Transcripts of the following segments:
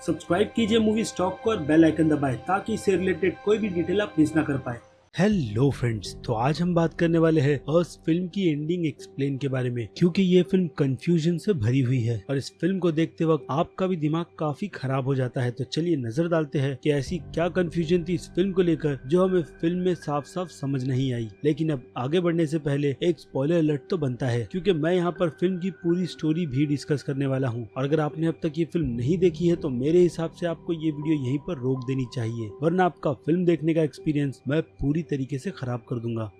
Subscribe कीजिए movie stock को और बेल आइकन दबाएं ताकि इससे रिलेटेड कोई भी डिटेल आप मिस ना कर पाए। हेलो फ्रेंड्स, तो आज हम बात करने वाले हैं अस फिल्म की एंडिंग एक्सप्लेन के बारे में, क्योंकि ये फिल्म कंफ्यूजन से भरी हुई है और इस फिल्म को देखते वक्त आपका भी दिमाग काफी खराब हो जाता है। तो चलिए नजर डालते हैं कि ऐसी क्या कंफ्यूजन थी इस फिल्म को लेकर जो हमें फिल्म में साफ साफ समझ नहीं आई। लेकिन अब आगे बढ़ने से पहले एक स्पॉइलर अलर्ट तो बनता है, क्योंकि मैं यहाँ पर फिल्म की पूरी स्टोरी भी डिस्कस करने वाला हूँ और अगर आपने अब तक ये फिल्म नहीं देखी है तो मेरे हिसाब से आपको ये वीडियो यहीं पर रोक देनी चाहिए, वरना आपका फिल्म देखने का एक्सपीरियंस मैं पूरी तरीके से खराब कर दूंगा।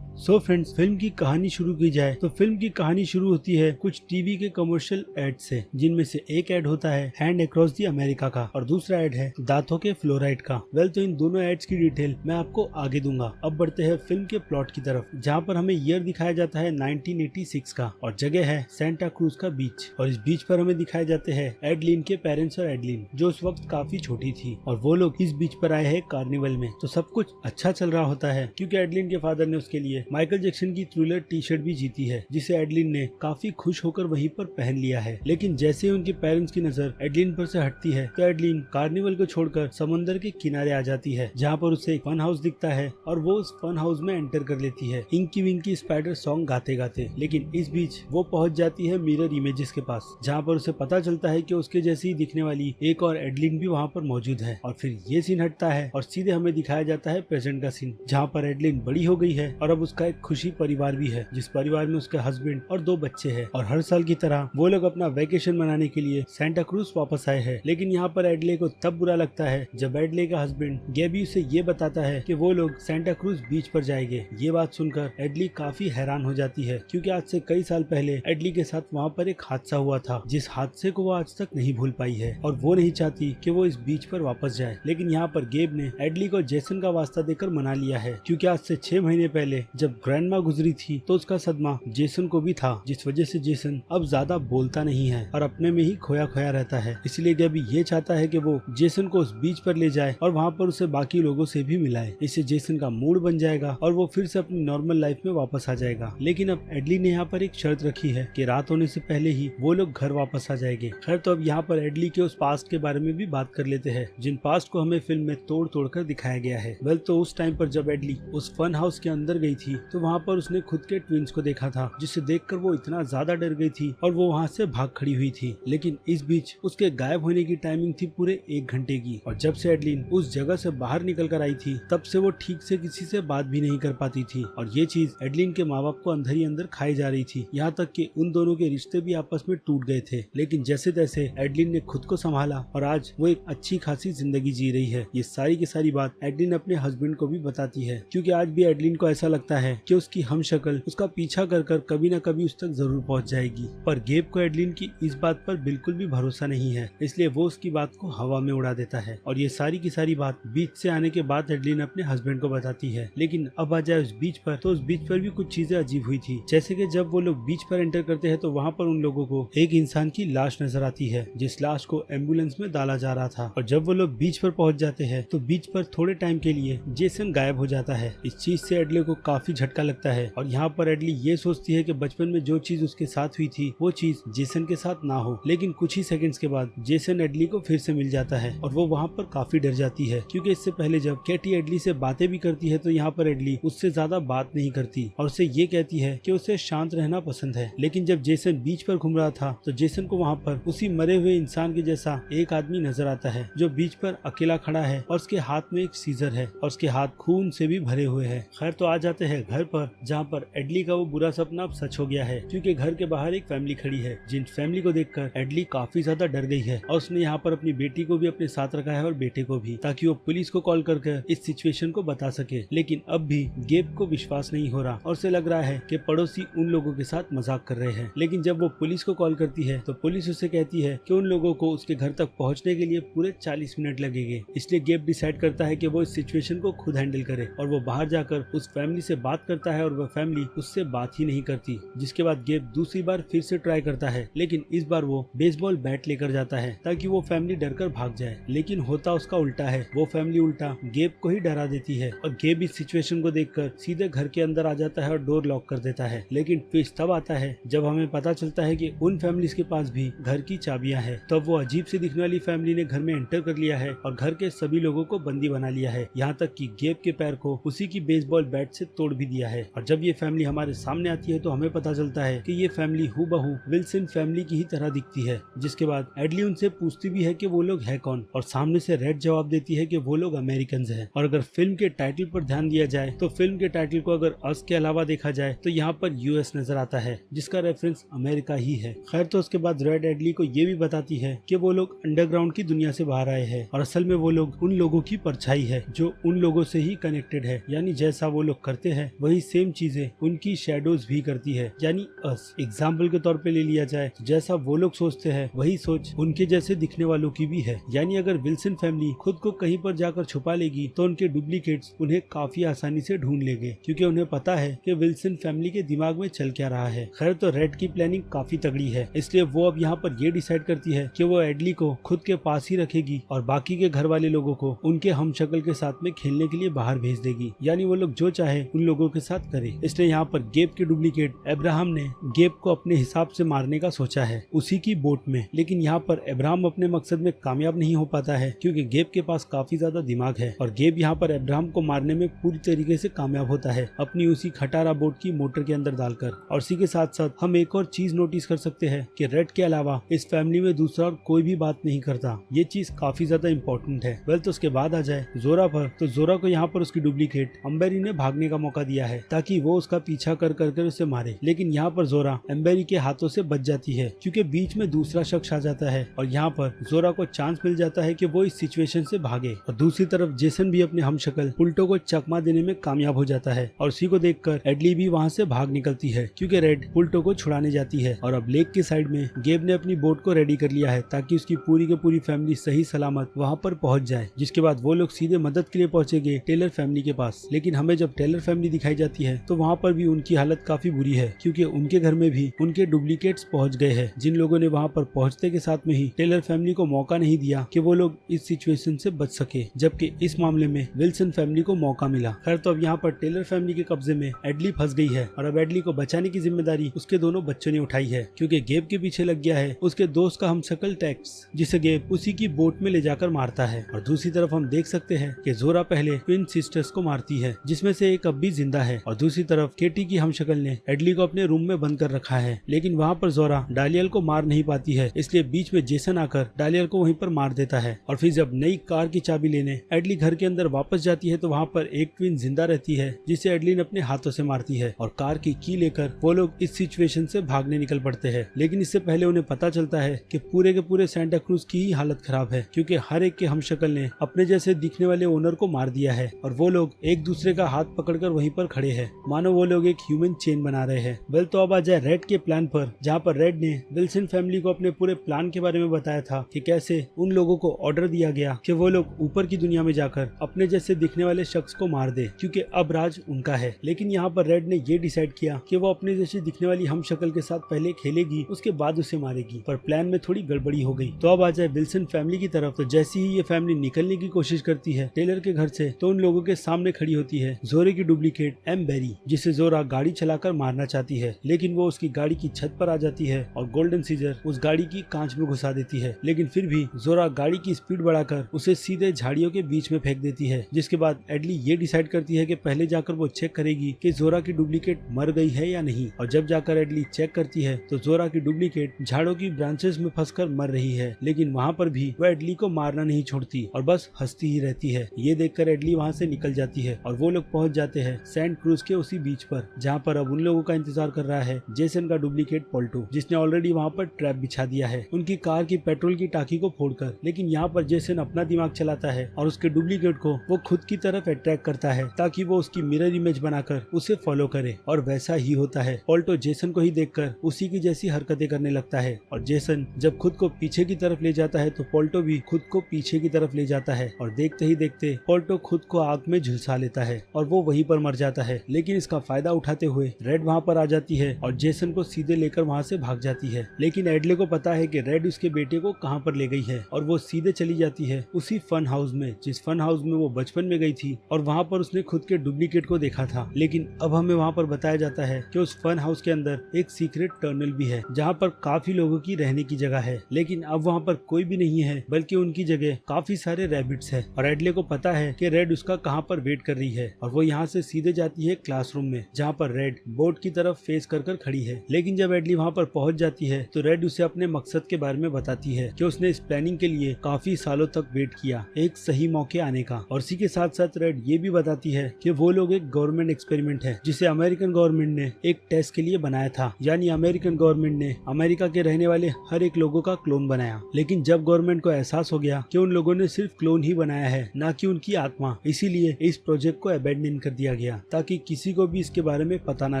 सो फ्रेंड्स, फिल्म की कहानी शुरू की जाए तो फिल्म की कहानी शुरू होती है कुछ टीवी के कमर्शियल एड से, जिनमें से एक एड होता है हैंड अक्रॉस दी अमेरिका का और दूसरा एड है दांतों के फ्लोराइड का। वेल, तो इन दोनों एड्स की डिटेल मैं आपको आगे दूंगा। अब बढ़ते हैं फिल्म के प्लॉट की तरफ, जहाँ पर हमें ईयर दिखाया जाता है 1986 का और जगह है सेंटा क्रूज का बीच। और इस बीच पर हमें दिखाए जाते हैं एडलिन के पेरेंट्स और एडलिन, जो उस वक्त काफी छोटी थी, और वो लोग इस बीच पर आए हैं कार्निवल में। तो सब कुछ अच्छा चल रहा होता है, क्योंकि एडलिन के फादर ने उसके लिए माइकल जैक्सन की थ्रिलर टी शर्ट भी जीती है, जिसे एडलिन ने काफी खुश होकर वहीं पर पहन लिया है। लेकिन जैसे ही उनके पेरेंट्स की नजर एडलिन पर से हटती है तो एडलिन कार्निवल को छोड़कर समुद्र के किनारे आ जाती है, जहाँ पर उसे एक फन हाउस दिखता है और वो उस फन हाउस में एंटर कर लेती है इंकी विंकी स्पाइडर सॉन्ग गाते गाते। लेकिन इस बीच वो पहुंच जाती है मिरर इमेजेस के पास, जहाँ पर उसे पता चलता है कि उसके जैसी ही दिखने वाली एक और एडलिन भी वहाँ पर मौजूद है। और फिर ये सीन हटता है और सीधे हमें दिखाया जाता है प्रेजेंट का सीन, जहाँ पर एडलिन बड़ी हो गई है और अब उसका एक खुशी परिवार भी है, जिस परिवार में उसके हस्बैंड और 2 बच्चे हैं। और हर साल की तरह वो लोग अपना वेकेशन मनाने के लिए सेंटा क्रूज वापस आए हैं। लेकिन यहाँ पर एडले को तब बुरा लगता है जब एडले का हस्बैंड गैबी उसे ये बताता है कि वो लोग सेंटा क्रूज बीच पर जाएंगे। ये बात सुनकर एडली काफी हैरान हो जाती है, क्योंकि आज से कई साल पहले एडली के साथ वहाँ पर एक हादसा हुआ था, जिस हादसे को वो आज तक नहीं भूल पाई है और वो नहीं चाहती कि वो इस बीच पर वापस जाए। लेकिन यहाँ पर गेब ने एडली को जेसन का वास्ता देकर मना लिया है, क्योंकि आज से 6 महीने पहले जब ग्रैंडमा गुजरी थी तो उसका सदमा जेसन को भी था, जिस वजह से जेसन अब ज्यादा बोलता नहीं है और अपने में ही खोया खोया रहता है। इसलिए गैबी ये चाहता है कि वो जेसन को उस बीच पर ले जाए और वहाँ पर उसे बाकी लोगों से भी मिलाए। इससे जेसन का मूड बन जाएगा और वो फिर से अपनी नॉर्मल लाइफ में वापस आ जाएगा। लेकिन अब एडली ने यहाँ पर एक शर्त रखी है कि रात होने से पहले ही वो लोग घर वापस आ जाएंगे। खैर, तो अब यहाँ पर एडली के उस पास्ट के बारे में भी बात कर लेते हैं, जिन पास्ट को हमें फिल्म में तोड़ तोड़ कर दिखाया गया है। वेल, तो उस टाइम पर जब एडली उस फन हाउस के अंदर गई थी तो वहाँ पर उसने खुद के ट्विंस को देखा था, जिसे देखकर वो इतना ज्यादा डर गई थी और वो वहाँ से भाग खड़ी हुई थी। लेकिन इस बीच उसके गायब होने की टाइमिंग थी पूरे 1 घंटे की, और जब से एडलिन उस जगह से बाहर निकल कर आई थी तब से वो ठीक से किसी से बात भी नहीं कर पाती थी। और ये चीज एडलिन के माँ बाप को अंदर ही अंदर खाई जा रही थी, यहाँ तक कि उन दोनों के रिश्ते भी आपस में टूट गए थे। लेकिन जैसे तैसे एडलिन ने खुद को संभाला और आज वो एक अच्छी खासी जिंदगी जी रही है। ये सारी की सारी बात एडलिन अपने हस्बैंड को भी बताती है, क्योंकि आज भी एडलिन को ऐसा लगता है कि उसकी हमशक्ल उसका पीछा कर कभी न कभी उस तक जरूर पहुंच जाएगी। पर गेब को एडलिन की इस बात पर बिल्कुल भी भरोसा नहीं है, इसलिए वो उसकी बात को हवा में उड़ा देता है। और ये सारी की सारी बात बीच से आने के बाद एडलिन अपने हस्बैंड को बताती है। लेकिन अब आ जाए उस बीच पर, तो उस बीच पर भी कुछ चीजें अजीब हुई थी। जैसे कि जब वो लोग बीच पर एंटर करते हैं तो वहाँ पर उन लोगों को एक इंसान की लाश नजर आती है, जिस लाश को एम्बुलेंस में डाला जा रहा था। और जब वो लोग बीच पर पहुंच जाते हैं तो बीच पर थोड़े टाइम के लिए जेसन गायब हो जाता है। इस चीज से एडले को काफी झटका लगता है और यहाँ पर एडली ये सोचती है कि बचपन में जो चीज उसके साथ हुई थी वो चीज जेसन के साथ ना हो। लेकिन कुछ ही सेकंड्स के बाद जेसन एडली को फिर से मिल जाता है और वो वहाँ पर काफी डर जाती है, क्योंकि इससे पहले जब कैटी एडली से बातें भी करती है तो यहाँ पर एडली उससे ज्यादा बात नहीं करती और उसे ये कहती है कि उसे शांत रहना पसंद है। लेकिन जब जेसन बीच पर घूम रहा था तो जेसन को वहाँ पर उसी मरे हुए इंसान के जैसा एक आदमी नजर आता है, जो बीच पर अकेला खड़ा है और उसके हाथ में एक सीजर है और उसके हाथ खून से भी भरे हुए है। खैर, तो आ जाते हैं घर पर, जहाँ पर एडली का वो बुरा सपना अब सच हो गया है, क्योंकि घर के बाहर एक फैमिली खड़ी है, जिन फैमिली को देखकर एडली काफी ज्यादा डर गई है और उसने यहाँ पर अपनी बेटी को भी अपने साथ रखा है और बेटे को भी, ताकि वो पुलिस को कॉल करके इस सिचुएशन को बता सके। लेकिन अब भी गेब को विश्वास नहीं हो रहा और उसे लग रहा है कि पड़ोसी उन लोगों के साथ मजाक कर रहे हैं। लेकिन जब वो पुलिस को कॉल करती है तो पुलिस उसे कहती है कि उन लोगों को उसके घर तक पहुँचने के लिए पूरे 40 मिनट लगेंगे। इसलिए गेब डिसाइड करता है कि वो इस सिचुएशन को खुद हैंडल करे और वो बाहर जाकर उस फैमिली से बात करता है और वह फैमिली उससे बात ही नहीं करती। जिसके बाद गेब दूसरी बार फिर से ट्राई करता है, लेकिन इस बार वो बेसबॉल बैट लेकर जाता है ताकि वो फैमिली डरकर भाग जाए। लेकिन होता उसका उल्टा है, वो फैमिली उल्टा गेब को ही डरा देती है और गेब इस सिचुएशन को देखकर सीधे घर के अंदर आ जाता है और डोर लॉक कर देता है। लेकिन ट्विस्ट तब आता है जब हमें पता चलता है कि उन फैमिलीज के पास भी घर की चाबियां हैं। तब वो अजीब से दिखने वाली फैमिली ने घर में एंटर कर लिया है और घर के सभी लोगों को बंदी बना लिया है, यहाँ तक कि गेब के पैर को उसी की बेसबॉल बैट से तोड़ भी दिया है। और जब ये फैमिली हमारे सामने आती है तो हमें पता चलता है कि ये फैमिली हूबहू विल्सन फैमिली की ही तरह दिखती है। जिसके बाद एडली उनसे पूछती भी है कि वो लोग है कौन, और सामने से रेड जवाब देती है कि वो लोग अमेरिकन हैं। और अगर फिल्म के टाइटल पर ध्यान दिया जाए तो फिल्म के टाइटल को अगर अस के अलावा देखा जाए तो यहाँ पर यूएस नजर आता है, जिसका रेफरेंस अमेरिका ही है। खैर, तो उसके बाद रेड एडली को ये भी बताती है कि वो लोग अंडरग्राउंड की दुनिया से बाहर आए हैं और असल में वो लोग उन लोगों की परछाई है जो उन लोगों से ही कनेक्टेड है। यानी जैसा वो लोग करते हैं वही सेम चीजें उनकी शेडोज भी करती है, यानी अस। एग्जाम्पल के तौर पे ले लिया जाए तो जैसा वो लोग सोचते हैं वही सोच उनके जैसे दिखने वालों की भी है। यानी अगर विल्सन फैमिली खुद को कहीं पर जाकर छुपा लेगी तो उनके डुप्लीकेट्स उन्हें काफी आसानी से ढूंढ लेंगे, क्योंकि उन्हें पता है कि विल्सन फैमिली के दिमाग में चल क्या रहा है। खैर, तो रेड की प्लानिंग काफी तगड़ी है, इसलिए वो अब यहाँ पर ये डिसाइड करती है कि वो एडली को खुद के पास ही रखेगी और बाकी के घर वाले लोगों को उनके हमशक्ल के साथ में खेलने के लिए बाहर भेज देगी। यानी वो लोग जो चाहे उन लोगों के साथ करे। इसलिए यहाँ पर गेब के डुप्लीकेट अब्राहम ने गेब को अपने हिसाब से मारने का सोचा है उसी की बोट में। लेकिन यहाँ पर अब्राहम अपने मकसद में कामयाब नहीं हो पाता है, क्योंकि गेब के पास काफी ज्यादा दिमाग है और गेब यहाँ पर अब्राहम को मारने में पूरी तरीके से कामयाब होता है अपनी उसी खटारा बोट की मोटर के अंदर डालकर। और इसी के साथ साथ हम एक और चीज नोटिस कर सकते हैं कि रेड के अलावा इस फैमिली में दूसरा और कोई भी बात नहीं करता। ये चीज काफी ज्यादा इम्पोर्टेंट है। वेल, तो उसके बाद आ जाए जोरा पर, तो जोरा को यहाँ पर उसकी डुप्लीकेट अम्बेरी ने भागने का मौका दिया है ताकि वो उसका पीछा कर कर उसे मारे। लेकिन यहाँ पर जोरा अम्बेरी के हाथों से बच जाती है, क्योंकि बीच में दूसरा शख्स आ जाता है और यहाँ पर जोरा को चांस मिल जाता है कि वो इस सिचुएशन से भागे। और दूसरी तरफ जेसन भी अपने हमशक्ल पुल्टो को चकमा देने में कामयाब हो जाता है और उसी को देखकर एडली भी वहाँ से भाग निकलती है, क्योंकि रेड पुल्टो को छुड़ाने जाती है। और अब लेक के साइड में गेब ने अपनी बोट को रेडी कर लिया है ताकि उसकी पूरी की पूरी फैमिली सही सलामत वहाँ पर पहुँच जाए। जिसके बाद वो लोग सीधे मदद के लिए पहुँचेंगे टेलर फैमिली के पास। लेकिन हमें जब टेलर फैमिली दिखाई जाती है तो वहाँ पर भी उनकी हालत काफी बुरी है, क्योंकि उनके घर में भी उनके डुप्लीकेट्स पहुँच गए हैं, जिन लोगों ने वहाँ पर पहुँचने के साथ में ही टेलर फैमिली को मौका नहीं दिया कि वो लोग इस सिचुएशन से बच सके, जबकि इस मामले में विल्सन फैमिली को मौका मिला। खैर, तो अब यहाँ पर टेलर फैमिली के कब्जे में एडली फंस गई है और अब एडली को बचाने की जिम्मेदारी उसके दोनों बच्चों ने उठाई है, क्योंकि गेब के पीछे लग गया है उसके दोस्त का हमशक्ल टैक्स, जिसे गेब उसी की बोट में ले जाकर मारता है। और दूसरी तरफ हम देख सकते हैं कि जोरा पहले ट्विन सिस्टर्स को मारती है, जिसमें से एक अब भी जिंदा है, और दूसरी तरफ केटी की हमशक्ल ने एडली को अपने रूम में बंद कर रखा है। लेकिन वहाँ पर जोरा डालियल को मार नहीं पाती है, इसलिए बीच में जेसन आकर डालियल को वहीं पर मार देता है। और फिर जब नई कार की चाबी लेने एडली घर के अंदर वापस जाती है तो वहाँ पर एक ट्विन जिंदा रहती है, जिसे एडली ने अपने हाथों से मारती है, और कार की की लेकर वो लोग इस सिचुएशन से भागने निकल पड़ते हैं। लेकिन इससे पहले उन्हें पता चलता है कि पूरे के पूरे सेंटा क्रूज की ही हालत खराब है, क्योंकि हर एक के हमशक्ल ने अपने जैसे दिखने वाले ओनर को मार दिया है और वो लोग एक दूसरे का हाथ पकड़कर वहीं पर खड़े हैं, मानो वो लोग एक ह्यूमन चेन बना रहे हैं। वेल, तो अब आ जाए रेड के प्लान पर, जहाँ पर रेड ने विल्सन फैमिली को अपने पूरे प्लान के बारे में बताया था कि कैसे उन लोगों को ऑर्डर दिया गया कि वो लोग ऊपर की दुनिया में जाकर अपने जैसे दिखने वाले शख्स को मार दे, क्योंकि अब राज उनका है। लेकिन यहाँ पर रेड ने ये डिसाइड किया कि वो अपने जैसे दिखने वाली हमशक्ल के साथ पहले खेलेगी, उसके बाद उसे मारेगी, पर प्लान में थोड़ी गड़बड़ी हो गई। तो अब आ जाए विल्सन फैमिली की तरफ, तो जैसे ही ये फैमिली निकलने की कोशिश करती है टेलर के घर से, तो उन लोगों के सामने खड़ी होती है जोरे की डुप्लीकेट एम्बेरी, जिसे जोरा गाड़ी चलाकर मारना चाहती है। लेकिन वो उसकी गाड़ी की छत पर आ जाती है और गोल्डन सीजर उस गाड़ी की कांच में घुसा देती है। लेकिन फिर भी जोरा गाड़ी की स्पीड बढ़ाकर उसे सीधे झाड़ियों के बीच में फेंक देती है। जिसके बाद एडली ये डिसाइड करती है कि पहले जाकर वो चेक करेगी कि जोरा की डुप्लीकेट मर गई है या नहीं। और जब जाकर एडली चेक करती है तो जोरा की डुप्लीकेट झाड़ों की ब्रांचेस में फंसकर मर रही है। लेकिन वहाँ पर भी वह एडली को मारना नहीं छोड़ती और बस हंसती ही रहती है। ये देखकर एडली वहाँ से निकल जाती है और वो लोग पहुँच जाते हैं सेंट क्रूज के उसी बीच पर, जहाँ पर अब उन लोगों का इंतजार कर रहा है जेसन का डुप्लीकेट पोल्टो, जिसने ऑलरेडी वहाँ पर ट्रैप बिछा दिया है उनकी कार की पेट्रोल की टाकी को फोड़कर। लेकिन यहाँ पर जेसन अपना दिमाग चलाता है और उसके डुप्लीकेट को वो खुद की तरफ अट्रैक्ट करता है ताकि वो उसकी मिरर इमेज बनाकर उसे फॉलो करे। और वैसा ही होता है, पोल्टो जेसन को ही देखकर उसी की जैसी हरकतें करने लगता है। और जेसन जब खुद को पीछे की तरफ ले जाता है तो पोल्टो भी खुद को पीछे की तरफ ले जाता है और देखते ही देखते पोल्टो खुद को आग में झुलसा लेता है और वो वहीं पर मर जाता है, लेकिन इसका फायदा उठाते हुए रेड वहाँ पर आ जाती है और जेसन को सीधे लेकर वहाँ से भाग जाती है। लेकिन एडले को पता है कि रेड उसके बेटे को कहाँ पर ले गई है और वो सीधे चली जाती है उसी फन हाउस में जिस फन हाउस में वो बचपन में गई थी और वहाँ पर उसने खुद के डुप्लीकेट को देखा था। लेकिन अब हमें वहाँ पर बताया जाता है कि उस फन हाउस के अंदर एक सीक्रेट टनल भी है जहाँ पर काफी लोगों की रहने की जगह है, लेकिन अब वहाँ पर कोई भी नहीं है बल्कि उनकी जगह काफी सारे रैबिट्स है। और एडले को पता है कि रेड उसका कहाँ पर वेट कर रही है और वो यहाँ से सीधे जाती है क्लासरूम में जहाँ पर रेड बोर्ड की तरफ फेस कर खड़ी है। लेकिन जब एडली वहाँ पर पहुँच जाती है तो रेड उसे अपने मकसद के बारे में बताती है कि उसने इस प्लानिंग के लिए काफी सालों तक वेट किया एक सही मौके आने का। और इसी के साथ साथ रेड ये भी बताती है कि वो लोग एक गवर्नमेंट एक्सपेरिमेंट है जिसे अमेरिकन गवर्नमेंट ने एक टेस्ट के लिए बनाया था, यानी अमेरिकन गवर्नमेंट ने अमेरिका के रहने वाले हर एक लोगों का क्लोन बनाया। लेकिन जब गवर्नमेंट को एहसास हो गया कि उन लोगों ने सिर्फ क्लोन ही बनाया है न कि उनकी आत्मा, इसीलिए इस प्रोजेक्ट को अबैंडन कर दिया गया ताकि किसी को भी इसके बारे में पता न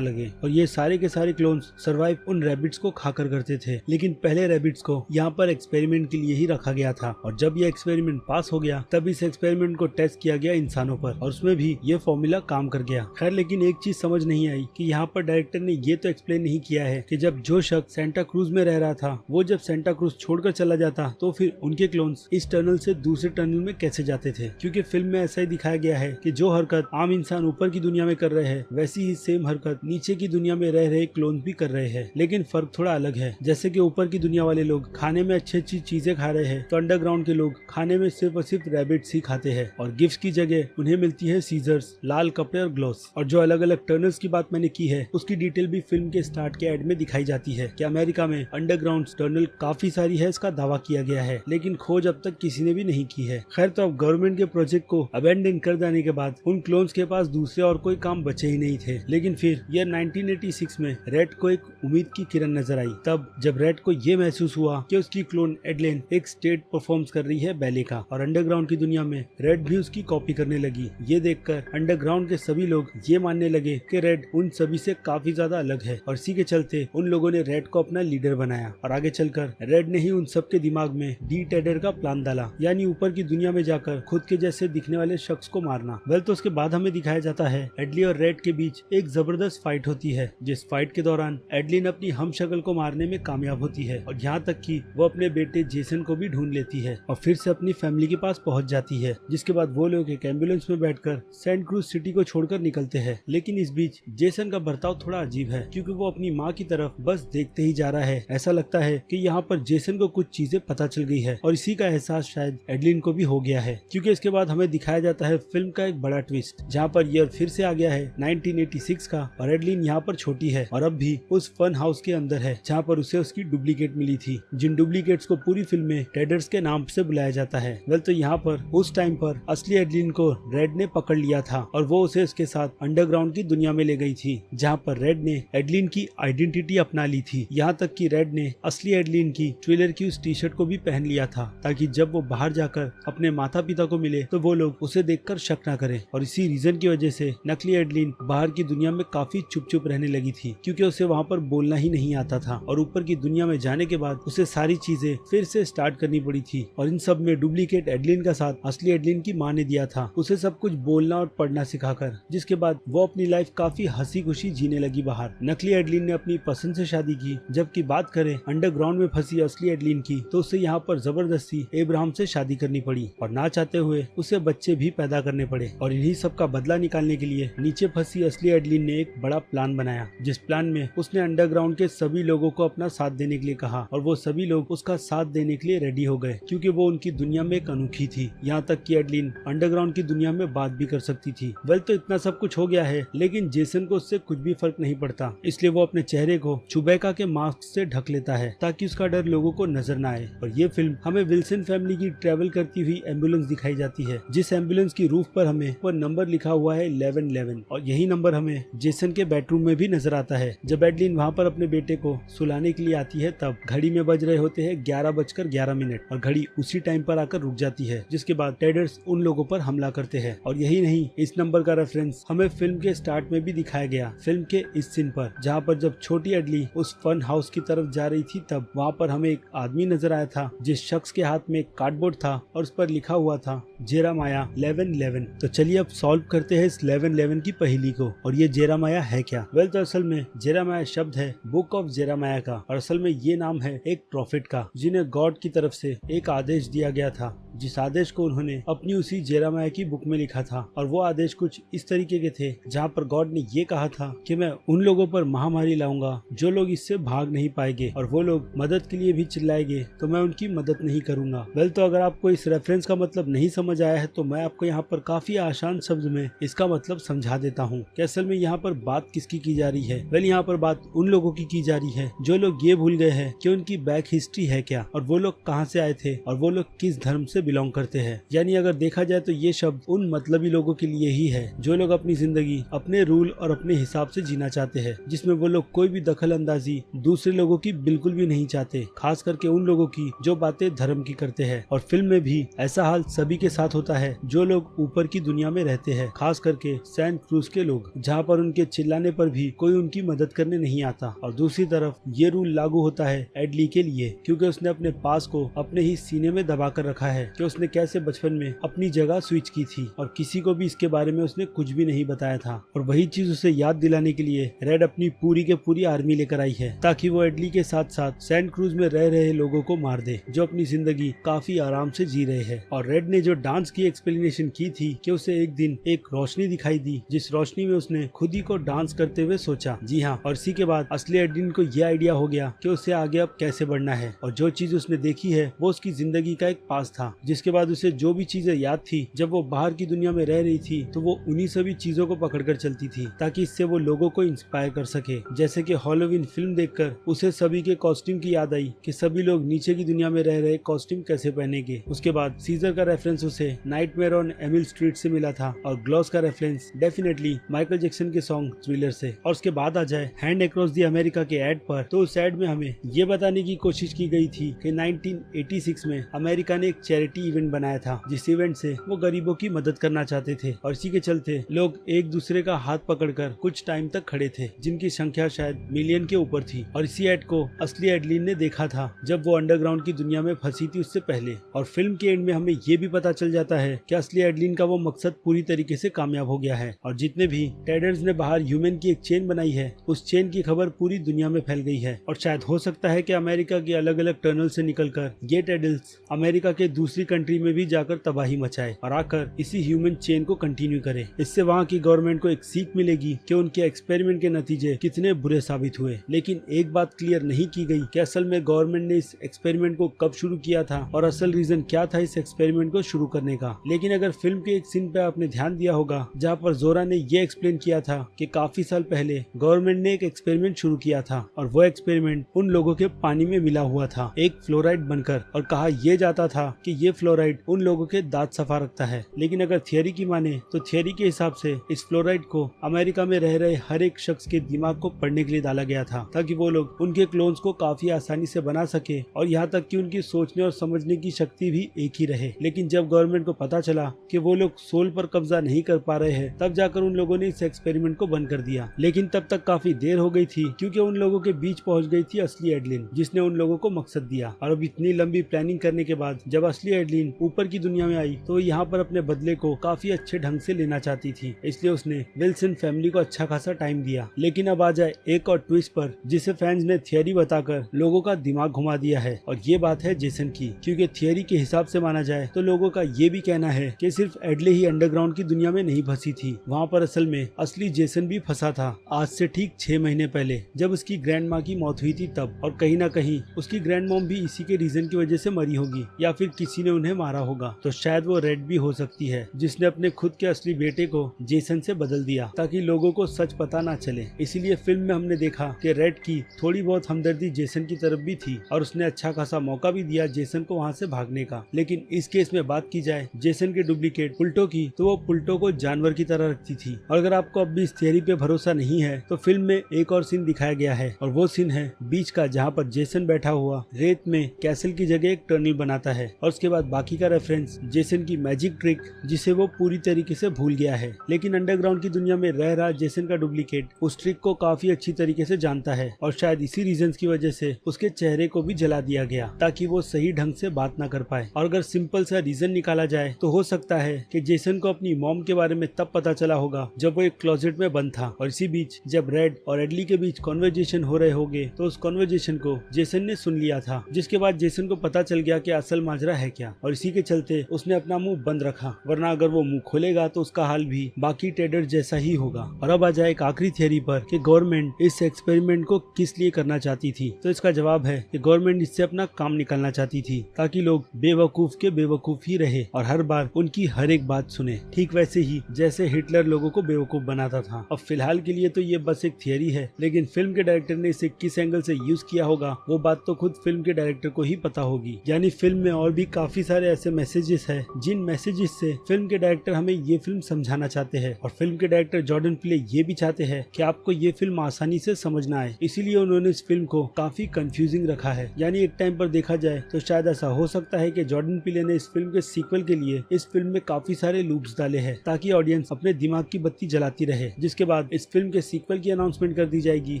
लगे। और ये सारे के सारे क्लोन्स सर्वाइव उन रैबिट्स को खाकर करते थे, लेकिन पहले रैबिट्स को यहाँ पर एक्सपेरिमेंट के लिए ही रखा गया था। और जब ये एक्सपेरिमेंट पास हो गया तब इस एक्सपेरिमेंट को टेस्ट किया गया इंसानों पर और उसमें भी ये फॉर्मूला काम कर गया। खैर, लेकिन एक चीज समझ नहीं आई कि यहाँ पर डायरेक्टर ने ये तो एक्सप्लेन नहीं किया है कि जब जो शख्स सेंटा क्रूज में रह रहा था वो जब सेंटा क्रूज छोड़कर चला जाता तो फिर उनके क्लोन्स इस टनल से दूसरे टनल में कैसे जाते थे, क्योंकि फिल्म में ऐसा ही दिखाया गया है कि जो हरकत आम इंसान ऊपर की दुनिया में कर रहे हैं वैसी ही सेम हरकत नीचे की दुनिया में रह रहे क्लोन्स भी कर रहे हैं। लेकिन फर्क थोड़ा अलग है, जैसे कि ऊपर की दुनिया वाले लोग खाने में अच्छी अच्छी चीजें खा रहे हैं तो अंडरग्राउंड के लोग खाने में सिर्फ और सिर्फ रैबिट्स ही खाते हैं और गिफ्ट की जगह उन्हें मिलती है सीजर्स, लाल कपड़े और ग्लोव्स। और जो अलग अलग टनल्स की बात मैंने की है उसकी डिटेल भी फिल्म के स्टार्ट के एड में दिखाई जाती है कि अमेरिका में अंडरग्राउंड टनल काफी सारी है, इसका दावा किया गया है, लेकिन खोज अब तक किसी ने भी नहीं की है। खैर, तो अब गवर्नमेंट के प्रोजेक्ट को अबैंडन कर देने के बाद उन क्लोन्स के पास दूसरे और कोई काम बचे ही नहीं थे। लेकिन फिर ईयर 1986 में रेड को एक उम्मीद की किरण नजर आई, तब जब रेड को ये महसूस हुआ कि उसकी क्लोन एडलेन एक स्टेट परफॉर्म्स कर रही है बैले का और अंडरग्राउंड की दुनिया में रेड भी उसकी कॉपी करने लगी। ये देखकर अंडरग्राउंड के सभी लोग ये मानने लगे कि रेड उन सभी से काफी ज्यादा अलग है और इसी के चलते उन लोगों ने रेड को अपना लीडर बनाया। और आगे चलकर रेड ने ही उन सबके दिमाग में डी टेडर का प्लान डाला, यानी ऊपर की दुनिया में जाकर खुद के जैसे दिखने वाले शख्स को मारना। वेल, तो उसके बाद हमें दिखाया जाता है एडली और रेड के बीच एक जबरदस्त फाइट होती है, जिस फाइट के दौरान एडलिन अपनी हमशक्ल को मारने में कामयाब होती है और यहाँ तक कि वो अपने बेटे जेसन को भी ढूंढ लेती है और फिर से अपनी फैमिली के पास पहुंच जाती है। जिसके बाद वो लोग एक एम्बुलेंस में बैठकर सेंट क्रूज सिटी को छोड़कर निकलते हैं। लेकिन इस बीच जेसन का बर्ताव थोड़ा अजीब है, क्योंकि वो अपनी माँ की तरफ बस देखते ही जा रहा है। ऐसा लगता है कि यहाँ पर जेसन को कुछ चीजें पता चल गई है और इसी का एहसास शायद एडलिन को भी हो गया है, क्योंकि इसके बाद हमें दिखाया जाता है फिल्म का एक बड़ा ट्विस्ट, जहाँ पर ईयर फिर से आ गया है 1986 का और एडलिन यहाँ पर छोटी है और अब भी उस फन हाउस के अंदर है जहाँ पर उसे उसकी डुप्लीकेट मिली थी, जिन डुप्लीकेट्स को पूरी फिल्म में टेडर्स के नाम से बुलाया जाता है। वेल, तो यहाँ पर उस टाइम पर असली एडलिन को रेड ने पकड़ लिया था और वो उसे उसके साथ अंडरग्राउंड की दुनिया में ले गई थी, जहाँ पर रेड ने एडलिन की आइडेंटिटी अपना ली थी। यहाँ तक कि रेड ने असली एडलिन की ट्रेलर की उस टी शर्ट को भी पहन लिया था, ताकि जब वो बाहर जाकर अपने माता पिता को मिले तो वो लोग उसे देखकर शक न करें। और इसी रीजन की वजह से नकली एडलिन बाहर की दुनिया में काफी चुप चुप रहने लगी थी, क्योंकि उसे वहाँ पर बोलना ही नहीं आता था और ऊपर की दुनिया में जाने के बाद उसे सारी चीजें फिर से स्टार्ट करनी पड़ी थी। और इन सब में डुप्लीकेट एडलिन का साथ असली एडलिन की माँ ने दिया था, उसे सब कुछ बोलना और पढ़ना सिखाकर, जिसके बाद वो अपनी लाइफ काफी हंसी खुशी जीने लगी बाहर। नकली एडलिन ने अपनी पसंद से शादी की, जबकि बात करें अंडरग्राउंड में फंसी असली एडलिन की तो उसे यहाँ पर जबरदस्ती एब्राहम से शादी करनी पड़ी और ना चाहते हुए उसे बच्चे भी पैदा करने पड़े। और इन्हीं सब का बदला निकालने के लिए नीचे फंसी असली एडलिन ने एक बड़ा प्लान बनाया, जिस प्लान में उसने अंडरग्राउंड के सभी लोगों को अपना साथ देने के लिए कहा और वो सभी लोग उसका साथ देने के लिए रेडी हो गए, क्योंकि वो उनकी दुनिया में एक अनोखी थी। यहाँ तक कि एडलिन अंडरग्राउंड की दुनिया में बात भी कर सकती थी। वेल, तो इतना सब कुछ हो गया है, लेकिन जेसन को उससे कुछ भी फर्क नहीं पड़ता, इसलिए वो अपने चेहरे को चुबैका के मास्क से ढक लेता है ताकि उसका डर लोगों को नजर न आए। और ये फिल्म हमें विल्सन फैमिली की ट्रेवल करती हुई एम्बुलेंस दिखाई जाती है, जिस एम्बुलेंस की रूफ पर हमें पर नंबर लिखा हुआ है 1111 और यही नंबर हमें जेसन के बेडरूम में भी नजर आता है। जब एडलिन वहाँ पर अपने बेटे को सुलाने के लिए आती है तब घड़ी में बज रहे होते हैं 11:11 और घड़ी उसी टाइम पर आकर रुक जाती है, जिसके बाद टेडर्स उन लोगों पर हमला करते हैं। और यही नहीं, इस नंबर का रेफरेंस हमें फिल्म के स्टार्ट में भी दिखाया गया, फिल्म के इस सीन पर, जहाँ पर जब छोटी एडली उस फन हाउस की तरफ जा रही थी तब वहाँ पर हमें एक आदमी नजर आया था, जिस शख्स के हाथ में एक कार्डबोर्ड था और उस पर लिखा हुआ था जेरामाया 1111। तो चलिए अब सॉल्व करते हैं इस 11 9/11 की पहेली को। और ये जेरामाया है क्या? वेल, तो असल में जेरामाया शब्द है बुक ऑफ जेरामाया का, और असल में ये नाम है एक प्रॉफिट का, जिन्हें गॉड की तरफ से एक आदेश दिया गया था, जिस आदेश को उन्होंने अपनी उसी जेरामाया की बुक में लिखा था। और वो आदेश कुछ इस तरीके के थे जहाँ पर गॉड ने ये कहा था कि मैं उन लोगों पर महामारी लाऊंगा जो लोग इससे भाग नहीं पाएंगे, और वो लोग मदद के लिए भी चिल्लाएंगे तो मैं उनकी मदद नहीं करूंगा। वेल, तो अगर आपको इस रेफरेंस का मतलब नहीं समझ आया है तो मैं आपको यहाँ पर काफी आसान शब्द में इसका मतलब समझा देता हूँ कि असल में यहाँ पर बात किसकी की जा रही है। वेल, यहाँ पर बात उन लोगों की जा रही है जो लोग ये भूल गए हैं कि उनकी बैक हिस्ट्री है क्या, और वो लोग कहाँ से आए थे, और वो लोग किस धर्म से बिलोंग करते हैं। यानी अगर देखा जाए तो ये शब्द उन मतलबी लोगों के लिए ही है जो लोग अपनी जिंदगी अपने रूल और अपने हिसाब से जीना चाहते हैं, जिसमें वो लोग कोई भी दखल अंदाजी दूसरे लोगों की बिल्कुल भी नहीं चाहते, खास करके उन लोगों की जो बातें धर्म की करते हैं। और फिल्म में भी ऐसा हाल सभी के साथ होता है जो लोग ऊपर की दुनिया में रहते हैं, खास करके सैन क्रूज के लोग, जहाँ पर उनके चिल्लाने पर भी कोई उनकी मदद करने नहीं आता। और दूसरी तरफ ये रूल लागू होता है एडली के लिए, क्योंकि उसने अपने पास को अपने ही सीने में दबा कर रखा है कि उसने कैसे बचपन में अपनी जगह स्विच की थी, और किसी को भी इसके बारे में उसने कुछ भी नहीं बताया था। और वही चीज उसे याद दिलाने के लिए रेड अपनी पूरी के पूरी आर्मी लेकर आई है, ताकि वो एडली के साथ साथ सैन क्रूज में रह रहे लोगों को मार दे जो अपनी जिंदगी काफी आराम से जी रहे हैं। और रेड ने जो डांस की एक्सप्लेनेशन की थी कि उसे एक दिन एक रोशनी दिखाई दी, जिस रोशनी में उसने खुद ही को डांस करते हुए सोचा। जी हाँ, और इसी के बाद असली एडलिन को यह आइडिया हो गया कि उसे आगे अब कैसे बढ़ना है। और जो चीज उसने देखी है वो उसकी जिंदगी का एक पास था, जिसके बाद उसे जो भी चीजें याद थी जब वो बाहर की दुनिया में रह रही थी, तो वो उन्हीं सभी चीजों को पकड़कर चलती थी, ताकि इससे वो लोगों को इंस्पायर कर सके। जैसे कि हॉलोवीन फिल्म देखकर उसे सभी के कॉस्ट्यूम की याद आई कि सभी लोग नीचे की दुनिया में रह रहे कॉस्ट्यूम कैसे पहनेंगे। उसके बाद सीजर का रेफरेंस उसे नाइटमेयर ऑन एमिल स्ट्रीट से मिला था, और ग्लॉस का रेफरेंस डेफिनेटली माइकल जैक्सन के सॉन्ग थ्रिलर से। और उसके बाद आ जाए हैंड अक्रॉस द अमेरिका के एड पर, तो उस एड में हमें ये बताने की कोशिश की गई थी कि 1986 में अमेरिका ने एक चैरिटी इवेंट बनाया था, जिस इवेंट से वो गरीबों की मदद करना चाहते थे। और इसी के चलते लोग एक दूसरे का हाथ पकड़कर कुछ टाइम तक खड़े थे, जिनकी संख्या शायद मिलियन के ऊपर थी। और इसी एड को असली एडलिन ने देखा था जब वो अंडरग्राउंड की दुनिया में फंसी थी उससे पहले। और फिल्म के एंड में हमें ये भी पता चल जाता है कि असली एडलिन का वो मकसद पूरी तरीके से कामयाब हो गया है, और जितने भी टेडर्स ने बाहर ह्यूमन की एक चेन बनाई है, उस चेन की खबर पूरी दुनिया में फैल गई है। और शायद हो सकता है कि अमेरिका के अलग अलग टनल से निकलकर ये टेडल्स अमेरिका के दूसरी कंट्री में भी जाकर तबाही मचाए और आकर इसी ह्यूमन चेन को कंटिन्यू करे। इससे वहाँ की गवर्नमेंट को एक सीख मिलेगी कि उनके एक्सपेरिमेंट के नतीजे कितने बुरे साबित हुए। लेकिन एक बात क्लियर नहीं की गई कि असल में गवर्नमेंट ने इस एक्सपेरिमेंट को कब शुरू किया था और असल रीजन क्या था इस एक्सपेरिमेंट को शुरू करने का। लेकिन अगर फिल्म के एक सीन पे आपने ध्यान दिया होगा जहाँ पर जोरा ने ये एक्सप्लेन किया था कि काफी साल पहले गवर्नमेंट ने एक एक्सपेरिमेंट शुरू किया था, और वो एक्सपेरिमेंट उन लोगों के पानी में मिला हुआ था एक फ्लोराइड बनकर, और कहा यह जाता था कि ये फ्लोराइड उन लोगों के दांत सफा रखता है। लेकिन अगर थियरी की माने तो थियरी के हिसाब से इस फ्लोराइड को अमेरिका में रह रहे हर एक शख्स के दिमाग को पढ़ने के लिए डाला गया था, ताकि वो लोग उनके क्लोन्स को काफी आसानी से बना सके, और यहाँ तक कि उनकी सोचने और समझने की शक्ति भी एक ही रहे। लेकिन जब गवर्नमेंट को पता चला कि वो लोग सोल पर कब्जा नहीं कर पा रहे हैं, तब जाकर उन लोगों ने इस एक्सपेरिमेंट को बंद कर दिया। लेकिन तब तक काफी देर हो गई थी, क्योंकि उन लोगों के बीच पहुंच गई थी असली एडलिन, जिसने उन लोगों को मकसद दिया। और अब इतनी लंबी प्लानिंग करने के बाद जब असली एडलिन ऊपर की दुनिया में आई, तो यहाँ पर अपने बदले को काफी अच्छे ढंग से लेना चाहती थी, इसलिए उसने विल्सन फैमिली को अच्छा खासा टाइम दिया। लेकिन अब आ जाए एक और ट्विस्ट पर, जिसे फैंस ने थियरी बताकर लोगों का दिमाग घुमा दिया है, और ये बात है जेसन की। क्योंकि थियरी के हिसाब से माना जाए तो लोगों का ये भी कहना है कि सिर्फ एडले ही अंडरग्राउंड की दुनिया में नहीं फंसी थी, वहाँ पर असल में असली जेसन भी फंसा था आज से ठीक 6 महीने पहले, जब उसकी ग्रैंड माँ की मौत हुई थी तब। और कहीं ना कहीं उसकी ग्रैंड मॉम भी इसी के रीजन की वजह से मरी होगी, या फिर किसी ने उन्हें मारा होगा। तो शायद वो रेड भी हो सकती है, जिसने अपने खुद के असली बेटे को जेसन से बदल दिया ताकि लोगों को सच पता ना चले। इसीलिए फिल्म में हमने देखा कि रेड की थोड़ी बहुत हमदर्दी जेसन की तरफ भी थी, और उसने अच्छा खासा मौका भी दिया जेसन को वहाँ से भागने का। लेकिन इस केस में बात की जाए जेसन के डुप्लीकेट पुल्टो की, तो वो पुल्टो को जानवर की तरह रखती थी। और अगर आपको अब भी इस थियरी पे भरोसा नहीं है, तो फिल्म में एक और सीन दिखाया गया है, और वो सीन है बीच का, जहाँ पर जेसन बैठा हुआ रेत में कैसल की जगह एक टनल बनाता है। और उसके बाद बाकी का रेफरेंस जेसन की मैजिक ट्रिक, जिसे वो पूरी तरीके से भूल गया है। लेकिन अंडरग्राउंड की दुनिया में रह रहा जेसन का डुप्लीकेट उस ट्रिक को काफी अच्छी तरीके से जानता है, और शायद इसी रीजन की वजह से उसके चेहरे को भी जला दिया गया, ताकि वो सही ढंग से बात ना कर पाए। और अगर सिंपल सा रीजन निकाला जाए तो हो सकता है कि जेसन को अपनी मॉम के बारे में तब पता पता चला होगा जब वो एक क्लोजेट में बंद था। और इसी बीच जब रेड और एडली के बीच कॉन्वर्जेशन हो रहे होंगे तो उस कॉन्वर्जेशन को जेसन ने सुन लिया था, जिसके बाद जेसन को पता चल गया कि असल माजरा है क्या, और इसी के चलते उसने अपना मुंह बंद रखा, वरना अगर वो मुंह खोलेगा तो उसका हाल भी बाकी टेडर जैसा ही होगा। और अब आ जाए एक आखिरी थियरी पर कि गवर्नमेंट इस एक्सपेरिमेंट को किस लिए करना चाहती थी। तो इसका जवाब है कि गवर्नमेंट इससे अपना काम निकालना चाहती थी, ताकि लोग बेवकूफ के बेवकूफ ही रहे और हर बार उनकी हर एक बात सुने, ठीक वैसे ही जैसे हिटलर लोगों को बेवकूफ बनाता था। अब फिलहाल के लिए तो ये बस एक थियरी है, लेकिन फिल्म के डायरेक्टर ने इसे किस एंगल से यूज किया होगा वो बात तो खुद फिल्म के डायरेक्टर को ही पता होगी। यानी फिल्म में और भी काफी सारे ऐसे मैसेजेस है जिन मैसेजेस से फिल्म के डायरेक्टर हमें ये फिल्म समझाना चाहते हैं, और फिल्म के डायरेक्टर जॉर्डन पीले ये भी चाहते हैं कि आपको ये फिल्म आसानी से समझना आए, इसीलिए उन्होंने इस फिल्म को काफी कंफ्यूजिंग रखा है। यानी एक टाइम पर देखा जाए तो शायद ऐसा हो सकता है कि जॉर्डन पीले ने इस फिल्म के सीक्वल के लिए इस फिल्म में काफी सारे लूप्स डाले हैं, ताकि ऑडियंस अपने दिमाग की बत्ती जलाती रहे, जिसके बाद इस फिल्म के सीक्वल की अनाउंसमेंट कर दी जाएगी,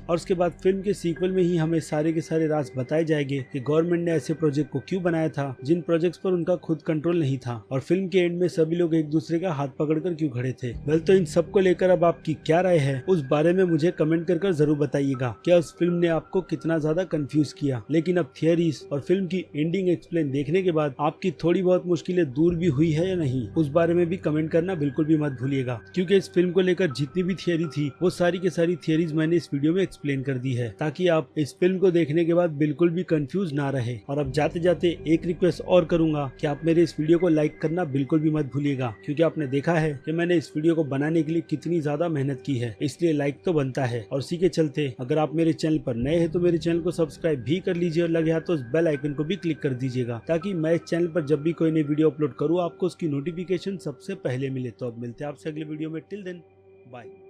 और उसके बाद फिल्म के सीक्वल में ही हमें सारे के सारे राज बताए जाएंगे कि गवर्नमेंट ने ऐसे प्रोजेक्ट को क्यों बनाया था जिन प्रोजेक्ट्स पर उनका खुद कंट्रोल नहीं था, और फिल्म के एंड में सभी लोग एक दूसरे का हाथ पकड़कर क्यों खड़े थे। वेल, तो इन सब को लेकर अब आपकी क्या राय है उस बारे में मुझे कमेंट कर जरूर बताइएगा। क्या उस फिल्म ने आपको कितना ज्यादा कंफ्यूज किया? लेकिन अब थियरीज और फिल्म की एंडिंग एक्सप्लेन देखने के बाद आपकी थोड़ी बहुत मुश्किलें दूर भी हुई है या नहीं, उस बारे में भी कमेंट करना बिल्कुल भी मत भूलिएगा, क्योंकि इस फिल्म को लेकर जितनी भी थियरी थी वो सारी की सारी थियरीज मैंने इस वीडियो में एक्सप्लेन कर दी है, ताकि आप इस फिल्म को देखने के बाद बिल्कुल भी कंफ्यूज ना रहे। और अब जाते जाते एक रिक्वेस्ट और करूंगा कि आप मेरे इस वीडियो को लाइक करना बिल्कुल भी मत भूलिएगा, क्योंकि आपने देखा है कि मैंने इस वीडियो को बनाने के लिए कितनी ज्यादा मेहनत की है, इसलिए लाइक तो बनता है। और इसी के चलते अगर आप मेरे चैनल पर नए हैं तो मेरे चैनल को सब्सक्राइब भी कर लीजिए, और लगे हाथ तो उस बेल आइकन को भी क्लिक कर दीजिएगा, ताकि मैं इस चैनल पर जब भी कोई नई वीडियो अपलोड करूँ आपको उसकी नोटिफिकेशन सबसे पहले मिले। तो अब मिलते हैं आपसे अगले वीडियो में। Till then bye.